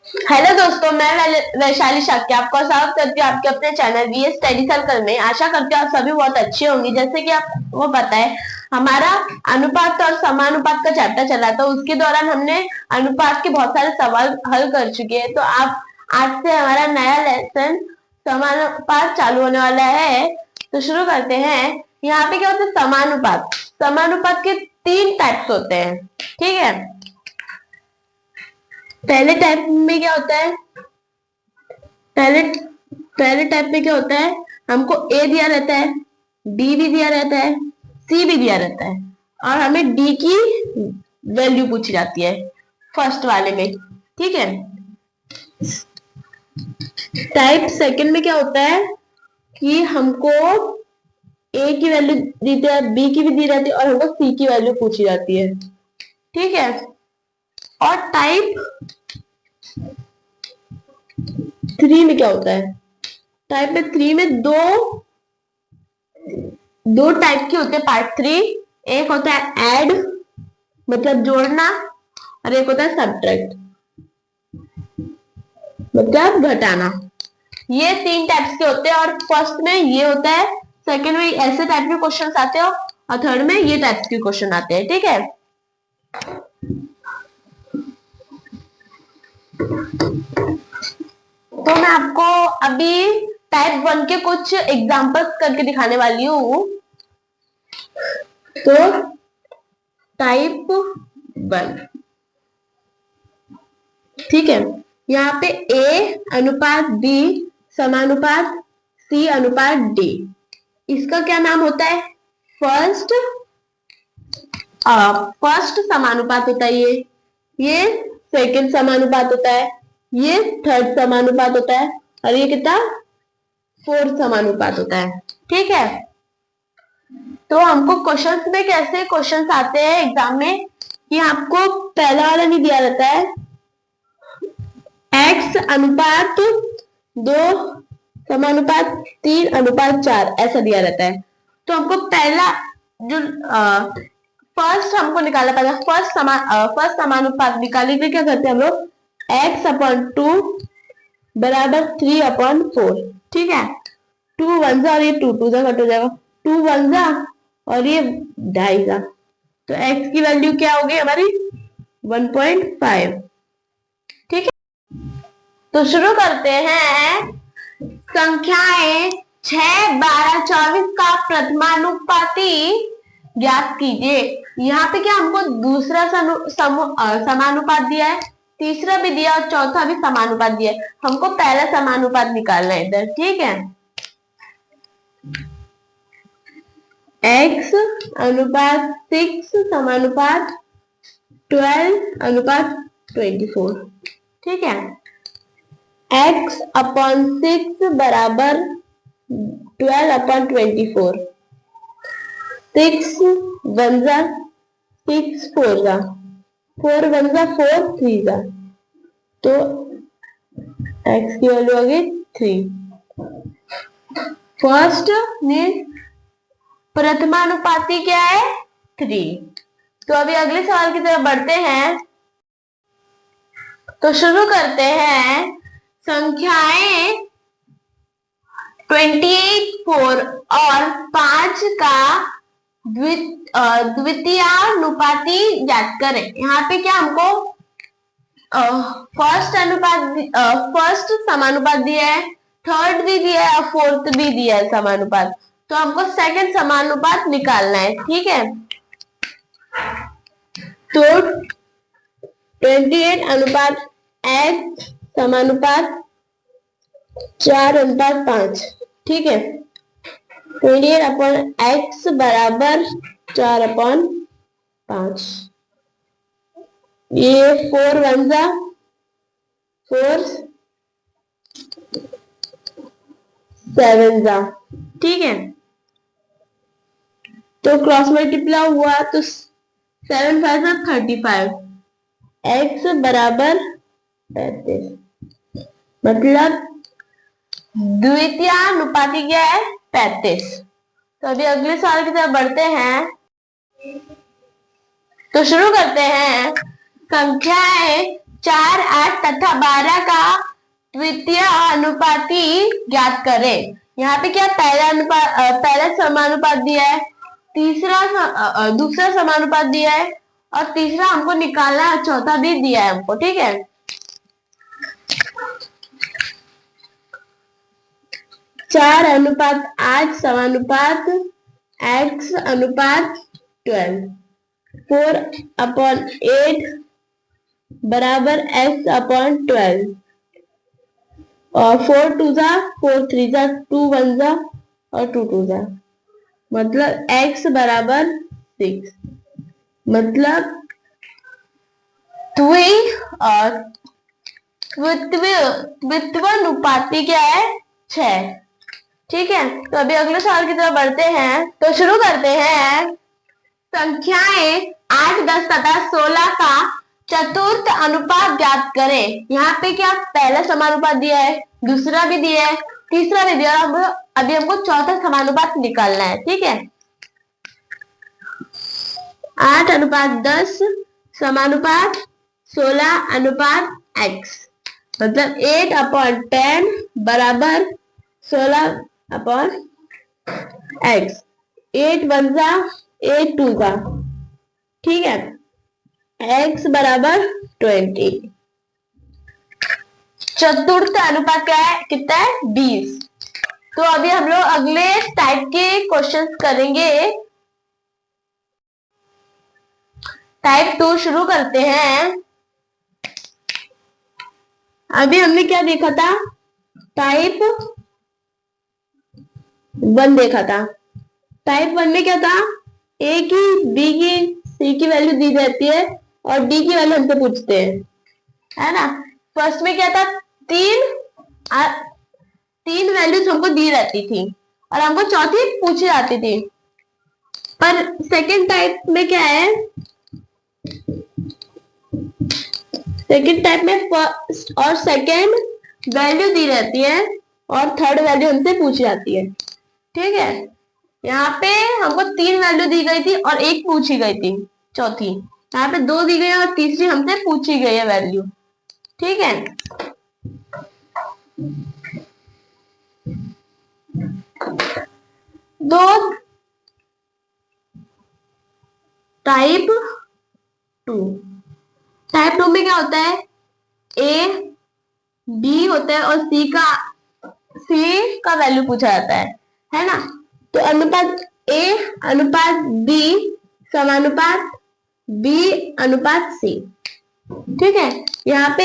Hello दोस्तों, मैं वैशाली शाक्य आपका स्वागत करती हूँ आपके अपने चैनल वीएस स्टडी सर्कल में। आशा करती हूँ आप सभी बहुत अच्छे होंगे। जैसे कि आपको पता है, हमारा अनुपात और समानुपात का चैप्टर चला था। उसके दौरान हमने अनुपात के बहुत सारे सवाल हल कर चुके हैं। तो आप आज से हमारा नया लेसन समानुपात चालू होने वाला है। तो शुरू करते हैं। यहाँ पे क्या होता है? समानुपात। समानुपात के तीन टाइप्स होते हैं, ठीक है। पहले टाइप में क्या होता है? पहले पहले टाइप में क्या होता है? हमको ए दिया रहता है, बी भी दिया रहता है, सी भी दिया रहता है, और हमें डी की वैल्यू पूछी जाती है फर्स्ट वाले में, ठीक है। टाइप सेकंड में क्या होता है कि हमको ए की वैल्यू दी जाती है, बी की भी दी जाती है, और हमको सी की वैल्यू पूछी जाती है, ठीक है। और टाइप थ्री में क्या होता है? टाइप में थ्री में दो दो टाइप के होते हैं पार्ट थ्री। एक होता है ऐड, मतलब जोड़ना, और एक होता है सब्ट्रैक्ट, मतलब घटाना। ये तीन टाइप्स के होते हैं। और फर्स्ट में ये होता है, सेकंड में ऐसे टाइप के क्वेश्चन आते हैं, और थर्ड में ये टाइप्स के क्वेश्चन आते हैं, ठीक है। तो मैं आपको अभी टाइप वन के कुछ एग्जांपल्स करके दिखाने वाली हूँ। तो टाइप वन, ठीक है। यहाँ पे ए अनुपात बी समानुपात सी अनुपात डी, इसका क्या नाम होता है? फर्स्ट फर्स्ट समानुपात होता है। ये सेकंड समानुपात होता है, ये थर्ड समानुपात होता है, और ये कितना? फोर्थ समानुपात होता है, ठीक है। तो हमको क्वेश्चंस में कैसे क्वेश्चंस आते हैं एग्जाम में कि आपको पहला वाला नहीं दिया रहता है, x अनुपात दो समानुपात तीन अनुपात चार, ऐसा दिया रहता है। तो हमको पहला जो फर्स्ट हमको निकालना पड़ेगा। फर्स्ट समानुपात निकालने के लिए क्या करते हैं हम लोग? x अपॉन टू बराबर थ्री अपॉन फोर, ठीक है। टू वन जा, और ये टू टू जा कट हो जाएगा, टू वन जा, और ये ढाई जा। तो x की वैल्यू क्या होगी हमारी? 1.5, ठीक है। तो शुरू करते हैं। संख्याएं 6, 12, 24 का प्रथमानुपाती ज्ञात कीजिए। यहाँ पे क्या हमको दूसरा समानुपात दिया है, तीसरा भी दिया और चौथा भी समानुपात दिया है। हमको पहला समानुपात निकालना है इधर, ठीक है। x अनुपात 6 समानुपात 12 अनुपात 24, ठीक है। x अपॉन 6 बराबर 12 अपॉन 24, 6 वन जा 6 फोर जा, 4 वन जा 4 3 जा, तो x की वैल्यू होगी 3। फर्स्ट मीन्स प्रथमानुपाती क्या है? 3। तो अभी अगले सवाल की तरफ बढ़ते हैं। तो शुरू करते हैं। संख्याएं 28, 4 और 5 का द्वितीयानुपाती ज्ञात करें। यहाँ पे क्या हमको फर्स्ट समानुपात दिया है, थर्ड भी दिया है, और फोर्थ भी दिया है समानुपात। तो हमको सेकंड समानुपात निकालना है, ठीक है। तो 28 अनुपात x समानुपात 4 अनुपात 5, ठीक है। 28 अपॉन x बराबर 4 अपॉन 5, ये 4 वन जा 4 7 जा, ठीक है। तो क्रॉस मल्टीप्लाई हुआ तो 7 5 35, x बराबर 35, मतलब द्वितीयानुपाती क्या है? 35। तो अभी अगले सवाल की तरफ बढ़ते हैं। तो शुरू करते हैं। संख्याएं 4, 8 तथा 12 का द्वितीय अनुपाती ज्ञात करें। यहाँ पे क्या पहला समानुपात दिया है, दूसरा समानुपात दिया है और तीसरा हमको निकालना है, चौथा भी दिया है हमको। ठीक है, 4:8 समानुपात x अनुपात 12, 4/8 बराबर x/12 और 4 2 जा 4 3 जा 2 1 जा और 2 2 जा, मतलब x बराबर 6। मतलब द्वित्वानुपाती क्या है, 6। ठीक है, तो अभी अगले सवाल की तरफ बढ़ते हैं। तो शुरू करते हैं। संख्याएं 8, 10 तथा 16 का चतुर्थ अनुपात ज्ञात करें। यहाँ पे क्या पहला समानुपात दिया है, दूसरा भी दिया है, तीसरा भी दिया है, अभी हमको चौथा समानुपात निकालना है। ठीक है, 8:10 समानुपात 16 x, मतलब 8/10 बराबर 16/x। 8 1 जा 8 2 जा, ठीक है, x बराबर 20। चतुर्थ अनुपात क्या है, कितना है, 20। तो अभी हम लोग अगले टाइप के क्वेश्चंस करेंगे। टाइप 2 शुरू करते हैं। अभी हमने क्या देखा था, टाइप 1 देखा था। टाइप 1 में क्या था, ए की, बी की, सी की वैल्यू दी जाती है और डी की वैल्यू हमसे पूछते हैं, है ना। फर्स्ट में क्या था, तीन वैल्यूज हमको दी रहती थी और हमको चौथी पूछी जाती थी। पर सेकंड टाइप में क्या है, सेकंड टाइप में फर्स्ट और सेकंड वैल्यू दी रहती है और थर्ड वैल्यू हमसे पूछी जाती है। ठीक है, यहाँ पे हमको 3 वैल्यू दी गई थी और एक पूछी गई थी, चौथी। यहाँ पे 2 दी गई है और तीसरी हमसे पूछी गई है वैल्यू। ठीक है, दो टाइप 2। टाइप 2 में क्या होता है, ए, बी होता है और सी का वैल्यू पूछा जाता है ना। तो अनुपात ए अनुपात बी समानुपात बी अनुपात सी। ठीक है, यहाँ पे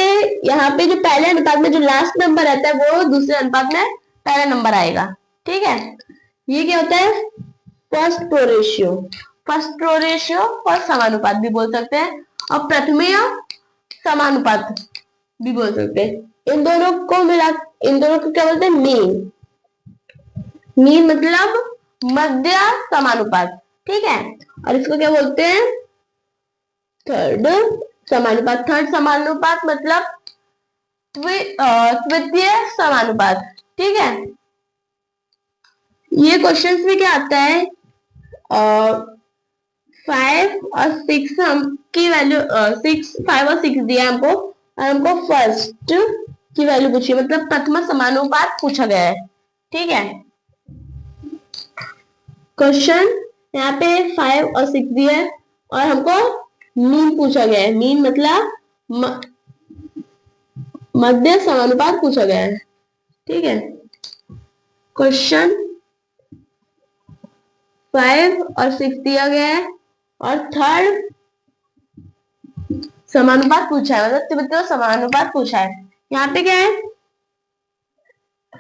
जो पहले अनुपात में जो लास्ट नंबर रहता है वो दूसरे अनुपात में पहला नंबर आएगा। ठीक है, ये क्या होता है, first pro ratio. First pro ratio first समानुपात भी बोल सकते हैं और प्रथमीय समानुपात भी बोल सकते हैं। इन दोनों को क्या बोलते हैं, मीन। मीन मतलब मध्य समानुपात। ठीक है, और इसको क्या बोलते हैं, थर्ड समानुपात। थर्ड समानुपात मतलब तृतीय समानुपात। ठीक है, ये क्वेश्चंस में क्या आता है, 5 और 6 हम की वैल्यू 5 और 6 दिया हमको और हमको फर्स्ट की वैल्यू पूछी, मतलब प्रथम समानुपात पूछा गया है। ठीक है, क्वेश्चन यहाँ पे 5 और 6 दिया है और हमको मीन पूछा गया है। मीन मतलब मध्य समानुपात पूछा गया है। ठीक है, क्वेश्चन 5 और 6 दिया गया है और थर्ड समानुपात पूछा है, मतलब त्रिविक्रम समानुपात पूछा है। यहाँ पे क्या है,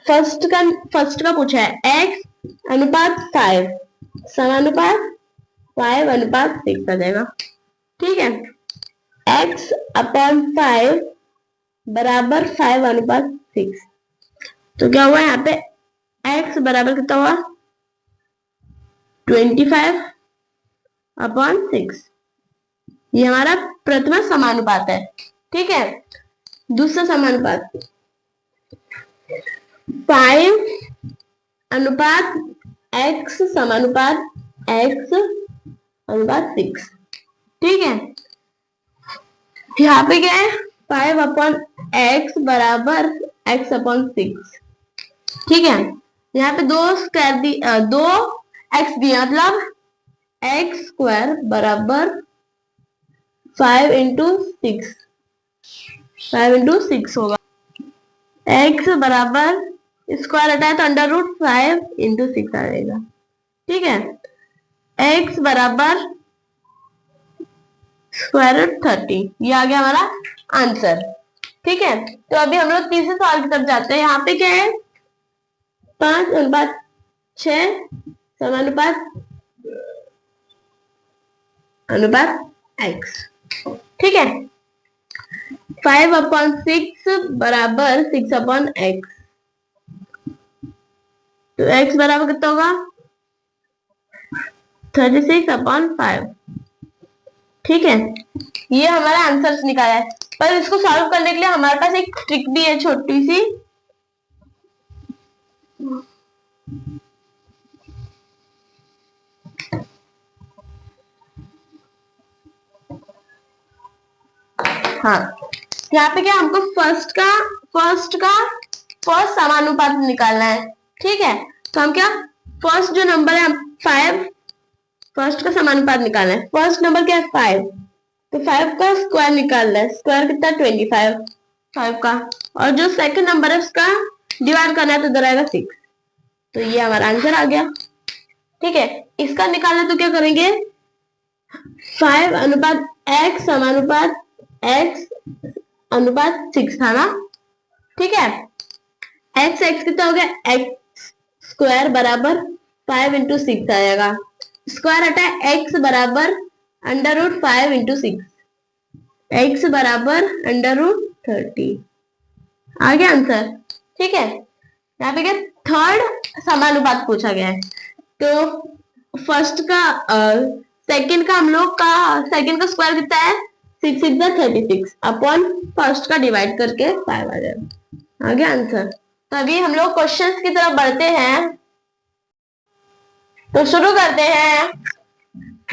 फर्स्ट का पूछा है x अनुपात 5 समानुपात 5:6 आ जाएगा। ठीक है, x/5 बराबर 5:6। तो क्या हुआ यहाँ पे, x बराबर कितना हुआ, 25/6। ये हमारा प्रथम समानुपात है। ठीक है, दूसरा समानुपात 5:x समानुपात x/6। ठीक है, यहाँ पे क्या है, 5/x बराबर x/6। ठीक है, यहाँ पे दो स्क्वायर दो x दिया, मतलब x² बराबर 5 × 6, 5 × 6 होगा। x बराबर स्क्वायर हटाए तो √5 × 6 आ जाएगा। ठीक है, x बराबर √30, ये आ गया हमारा आंसर। ठीक है, तो अभी हम लोग तीसरे सवाल की तरफ जाते हैं। यहाँ पे क्या है, 5/6 समानुपात x। ठीक है, 5/6 बराबर 6/x, तो x बराबर कितना होगा, 36/5। ठीक है, ये हमारा आंसर निकाला है। पर इसको सॉल्व करने के लिए हमारे पास एक ट्रिक भी है, छोटी सी। हाँ, यहाँ पे क्या, हमको फर्स्ट समानुपात निकालना है। ठीक है, तो हम क्या, फर्स्ट जो नंबर है 5, फर्स्ट का समानुपात निकालना है। फर्स्ट नंबर क्या है 5, तो 5 का स्क्वायर निकालना है। स्क्वायर कितना 25 5 का, और जो सेकंड नंबर है उसका डिवाइड करना है, तो इधर आएगा 6। तो ये हमारा आंसर आ गया। ठीक है, इसका निकालना तो क्या करेंगे, 5/x समानुपात x/6 था ना। ठीक है, x कितना हो गया, x² बराबर 5 × 6 आएगा। स्क्वायर हटा है, x बराबर √5 × 6, x बराबर √30 आ गया आंसर। ठीक है, यहाँ पे क्या, थर्ड समानुपात पूछा गया है। तो फर्स्ट का सेकंड का हम लोग का सेकंड का स्क्वायर कितना है, 6 × 36 अपॉन फर्स्ट का डिवाइड करके 5 आ जाएगा। आ गया आंसर। तो अभी हम लोग क्वेश्चंस की तरफ बढ़ते हैं, तो शुरू करते हैं।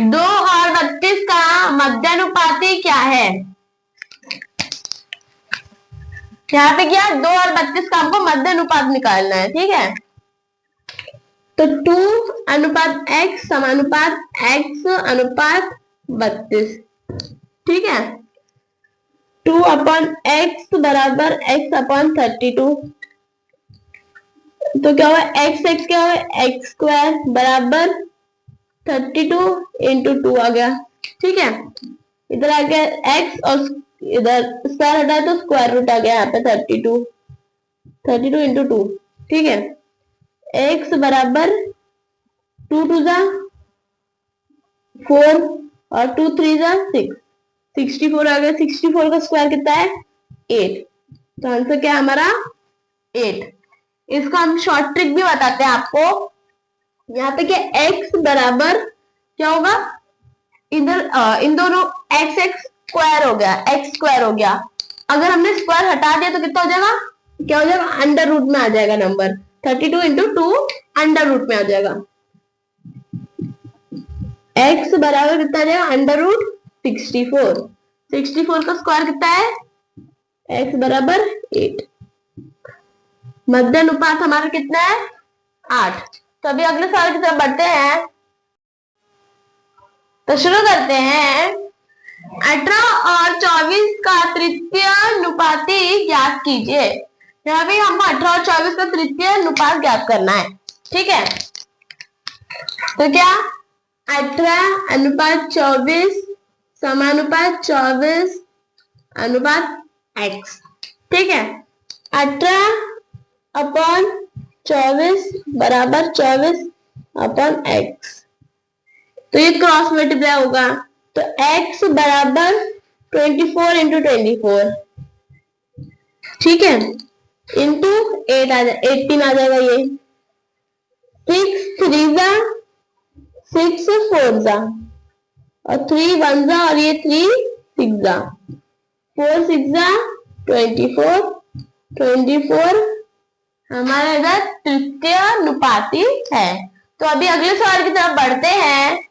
2 और 32 का मध्यानुपाती क्या है। यहाँ पे क्या, 2 और 32 का हमको मध्यानुपात निकालना है। ठीक है, तो 2/x समानुपात x/32। ठीक है, 2/x बराबर x/32। तो क्या हुआ, x क्या हुआ, x² बराबर 32 × 2 आ गया। ठीक है, इधर आ गया x और इधर स्क्वायर हटा तो स्क्वायर रूट आ गया, यहाँ पे 32 × 2। ठीक है, x बराबर 2 × 2 = 4 और 2 × 3 = 6, 64 आ गया। 64 का स्क्वायर कितना है, 8। तो आंसर क्या है हमारा, 8। इसको हम शॉर्ट ट्रिक भी बताते हैं आपको। यहाँ पे क्या, x बराबर क्या होगा, इधर इन दोनों x² हो गया, x² हो गया। अगर हमने स्क्वायर हटा दिया तो कितना हो जाएगा, क्या हो जाएगा, अंडर रूट में आ जाएगा नंबर। 32 × 2 अंडर रूट में आ जाएगा। x बराबर कितना आ जाएगा, √64। 64 का स्क्वायर कितना है, x बराबर 8। मध्यानुपात हमारा कितना है, 8। तो अभी अगले सवाल की तरफ बढ़ते हैं, तो शुरू करते हैं। 18 और 24 का तृतीय अनुपाती ज्ञात कीजिए। यहाँ पे हमको 18 और 24 का तृतीय अनुपात ज्ञात करना है। ठीक है, तो क्या, 18/24 समानुपात 24/x। ठीक है, 18/24 बराबर 24/x। तो ये क्रॉस मल्टीप्लाई होगा, तो x बराबर 24 × 24। ठीक है, इंटू 8 आ जाए, 18 आ जाएगा। ये 6 3 6 4 और 3 1 और ये 3 6 4 6 24 24 हमारा इधर तृतीय अनुपाती है। तो अभी अगले सवाल की तरफ बढ़ते हैं,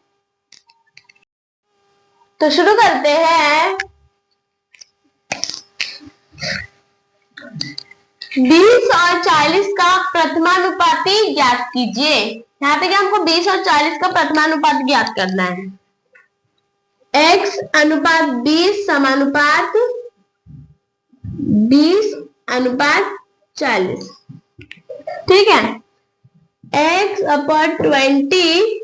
तो शुरू करते हैं। 20 और 40 का प्रथमानुपाती ज्ञात कीजिए। यहाँ पे क्या हमको 20 और 40 का प्रथमानुपात ज्ञात करना है। x अनुपात 20 समानुपात 20 अनुपात 40। ठीक है, x अपॉन 20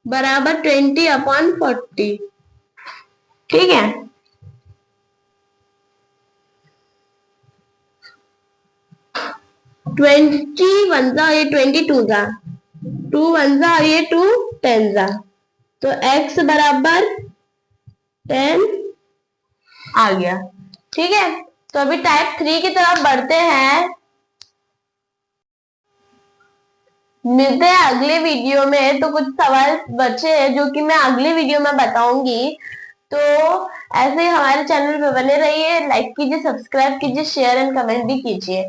बराबर 20 अपॉन 40। ठीक है, 20 वन जा ये 22 जा, 2 वन जा ये 2 10 जा, तो x बराबर 10 आ गया। ठीक है, तो अभी टाइप 3 की तरफ बढ़ते हैं। मिलते हैं अगले वीडियो में। तो कुछ सवाल बचे हैं जो कि मैं अगले वीडियो में बताऊंगी। तो ऐसे ही हमारे चैनल पे बने रहिए, लाइक कीजिए, सब्सक्राइब कीजिए, शेयर एंड कमेंट भी कीजिए।